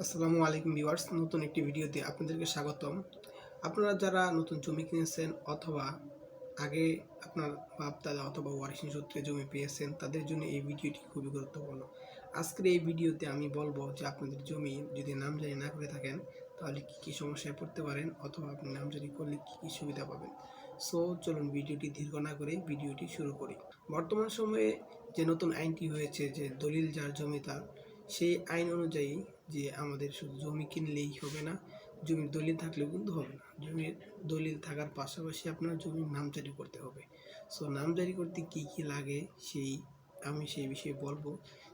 আসসালামু আলাইকুম ভিউয়ার্স, নতুন একটি ভিডিওতে আপনাদেরকে স্বাগতম। আপনারা যারা নতুন জমি কিনেছেন অথবা আগে আপনার বাপ দাদা অথবা ওয়ারিশ সূত্রে জমি পেয়েছেন, তাদের জন্য এই ভিডিওটি খুবই গুরুত্বপূর্ণ। আজকের এই ভিডিওতে আমি বলবো যে আপনাদের জমি যদি নামজারি না করে থাকেন তাহলে কী সমস্যায় পড়তে পারেন অথবা আপনি নামজারি করলে কী সুবিধা পাবেন। সো চলুন ভিডিওটি দীর্ঘ না করে ভিডিওটি শুরু করি। বর্তমান সময়ে যে নতুন আইনটি হয়েছে যে দলিল যার জমি তার, সেই আইন অনুযায়ী যে আমাদের শুধু জমি কিনলেই হবে না, জমির দলিল থাকলেও কিন্তু হবে না। জমির দলিল থাকার পাশাপাশি আপনার জমির নামজারি করতে হবে। সো নামজারি করতে কি কি লাগে আমি সেই বিষয়ে বলবো।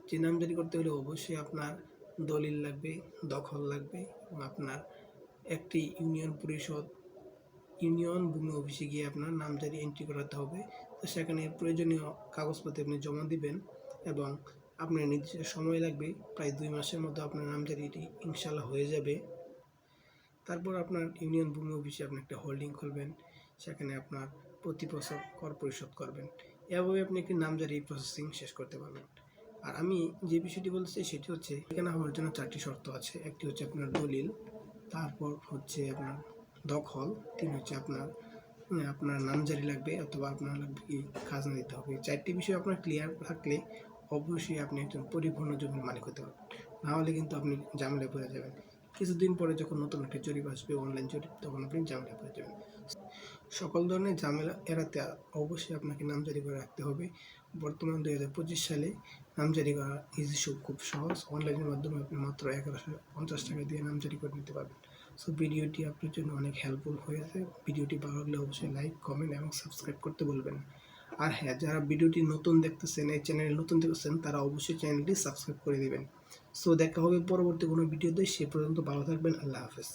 যে নামজারি করতে হলে অবশ্যই আপনার দলিল লাগবে, দখল লাগবে এবং আপনার একটি ইউনিয়ন ভূমি অফিসে গিয়ে আপনার নামজারি এন্ট্রি করাতে হবে। তো সেখানে প্রয়োজনীয় কাগজপত্র আপনি জমা দিবেন এবং আপনার নির্দিষ্ট সময় লাগবে, প্রায় 2 মাসের মধ্যে আপনার নামজারিটি ইনশাল্লাহ হয়ে যাবে। তারপর আপনার ইউনিয়ন ভূমি অফিসে আপনি একটা হোল্ডিং খুলবেন, সেখানে আপনার প্রতি বছর কর পরিশোধ করবেন। এভাবে আপনি একটি নামজারি প্রসেসিং শেষ করতে পারবেন। আর আমি যে বিষয়টি বলছি সেটি হচ্ছে, এখানে হওয়ার জন্য 4টি শর্ত আছে। একটি হচ্ছে আপনার দলিল, তারপর হচ্ছে আপনার দখল, 3 হচ্ছে আপনার নামজারি লাগবে অথবা আপনার লাগবে কি খাজনা দিতে হবে। 4টি বিষয় আপনার ক্লিয়ার থাকলে অবশ্যই আপনি একজন পরিপূর্ণ জমির মালিক হতে পারবেন। না হলে কিন্তু আপনি ঝামেলায় পড়ে যাবেন। কিছুদিন পরে যখন নতুন একটা জরিপ আসবে, অনলাইন জরিপ, তখন আপনি ঝামেলায় পড়ে যাবেন। সকল ধরনের ঝামেলা এড়াতে অবশ্যই আপনাকে নামজারি করে রাখতে হবে। বর্তমান 2025 সালে নামজারি করা খুব সহজ। অনলাইনের মাধ্যমে আপনি মাত্র 1150 টাকা দিয়ে নামজারি করে নিতে পারবেন। সো ভিডিওটি আপনার জন্য অনেক হেল্পফুল হয়েছে। ভিডিওটি ভালো লাগলে অবশ্যই লাইক, কমেন্ট এবং সাবস্ক্রাইব করতে বলবেন। আর হ্যাঁ, যারা ভিডিওটি নতুন দেখতেছেন, এই চ্যানেলে নতুন দেখতেছেন, তারা অবশ্যই চ্যানেলটি সাবস্ক্রাইব করে দিবেন। সো দেখা হবে পরবর্তী কোনো ভিডিওতে। সে পর্যন্ত ভালো থাকবেন। আল্লাহ হাফেজ।